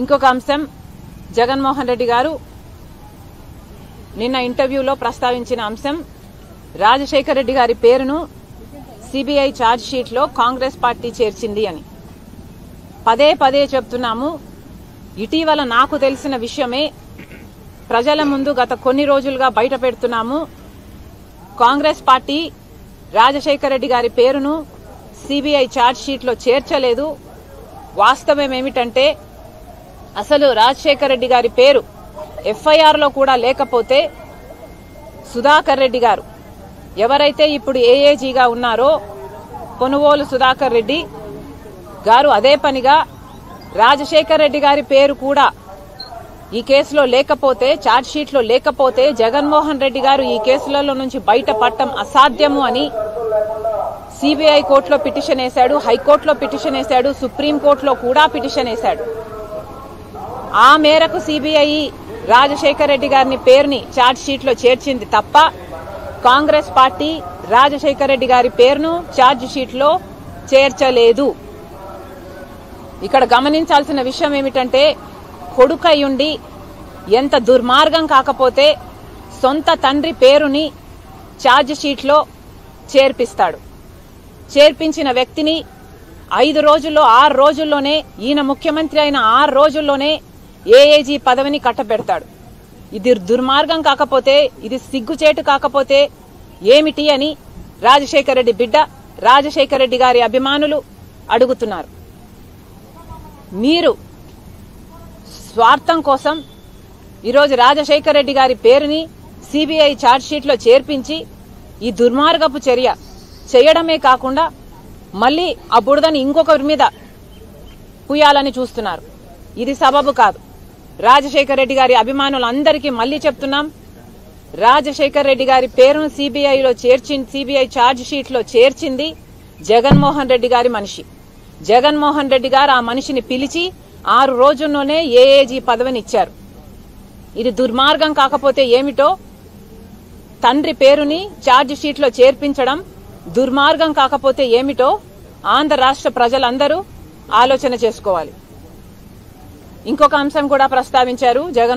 ఇంకొక అంశం జగన్మోహన్ రెడ్డి గారు నిన్న ఇంటర్వ్యూలో ప్రస్తావించిన అంశం రాజశేఖర రెడ్డి గారి పేరును సిబిఐ ఛార్జ్ షీట్ లో కాంగ్రెస్ పార్టీ చేర్చింది అని పదే పదే చెప్తున్నాము. ఇటీవల నాకు తెలిసిన విషయమే ప్రజల ముందు గత కొన్ని రోజులుగా బయట పెడుతున్నాము. కాంగ్రెస్ పార్టీ రాజశేఖర రెడ్డి గారి పేరును సిబిఐ ఛార్జ్ షీట్ లో చేర్చలేదు. వాస్తవం ఏమిటంటే అసలు రాజశేఖర రెడ్డి గారి పేరు ఎఫ్ఐఆర్ లో కూడా లేకపోతే సుధాకర్ రెడ్డి గారు ఎవరైతే ఇప్పుడు ఏఏజీగా ఉన్నారో కొనుగోలు సుధాకర్ రెడ్డి గారు అదే పనిగా రాజశేఖర రెడ్డి గారి పేరు కూడా ఈ కేసులో లేకపోతే ఛార్జ్ షీట్ లో లేకపోతే జగన్మోహన్ రెడ్డి గారు ఈ కేసులలో నుంచి బయటపడటం అసాధ్యము అని సిబిఐ కోర్టులో పిటిషన్ వేశాడు, హైకోర్టులో పిటిషన్ వేశాడు, సుప్రీంకోర్టులో కూడా పిటిషన్ వేశాడు. ఆ మేరకు సిబిఐ రాజశేఖర రెడ్డి గారిని పేరుని ఛార్జ్ షీట్ లో చేర్చింది తప్ప కాంగ్రెస్ పార్టీ రాజశేఖర రెడ్డి గారి పేరును ఛార్జ్ షీట్ లో చేర్చలేదు. ఇక్కడ గమనించాల్సిన విషయం ఏమిటంటే కొడుకయ్యుండి ఎంత దుర్మార్గం కాకపోతే సొంత తండ్రి పేరుని ఛార్జ్ షీట్ లో చేర్పిస్తాడు. చేర్పించిన వ్యక్తిని 5 రోజుల్లో 6 రోజుల్లోనే ఈయన ముఖ్యమంత్రి అయిన 6 రోజుల్లోనే ఏఏజీ పదవిని కట్టబెడతాడు. ఇది దుర్మార్గం కాకపోతే, ఇది సిగ్గుచేటు కాకపోతే ఏమిటి అని రాజశేఖర రెడ్డి బిడ్డ రాజశేఖర రెడ్డి గారి అభిమానులు అడుగుతున్నారు. మీరు స్వార్థం కోసం ఈరోజు రాజశేఖర రెడ్డి గారి పేరుని సిబిఐ ఛార్జ్ షీట్ లో చేర్పించి ఈ దుర్మార్గపు చర్య చేయడమే కాకుండా మళ్లీ ఆ బురదని ఇంకొకరి మీద పుయ్యాలని చూస్తున్నారు. ఇది సబబు కాదు. రాజశేఖర రెడ్డి గారి అభిమానులందరికీ మళ్లీ చెప్తున్నాం, రాజశేఖర రెడ్డి గారి పేరును సిబిఐ ఛార్జ్ షీట్ లో చేర్చింది జగన్మోహన్ రెడ్డి గారి మనిషి. జగన్మోహన్ రెడ్డి గారు ఆ మనిషిని పిలిచి 6 రోజుల్లోనే ఏఏజీ పదవిని ఇచ్చారు. ఇది దుర్మార్గం కాకపోతే ఏమిటో, తండ్రి పేరుని ఛార్జ్ షీట్ లో చేర్పించడం దుర్మార్గం కాకపోతే ఏమిటో ఆంధ్ర రాష్ట్ర ప్రజలందరూ ఆలోచన చేసుకోవాలి. ఇంకొక అంశం కూడా ప్రస్తావించారు జగన్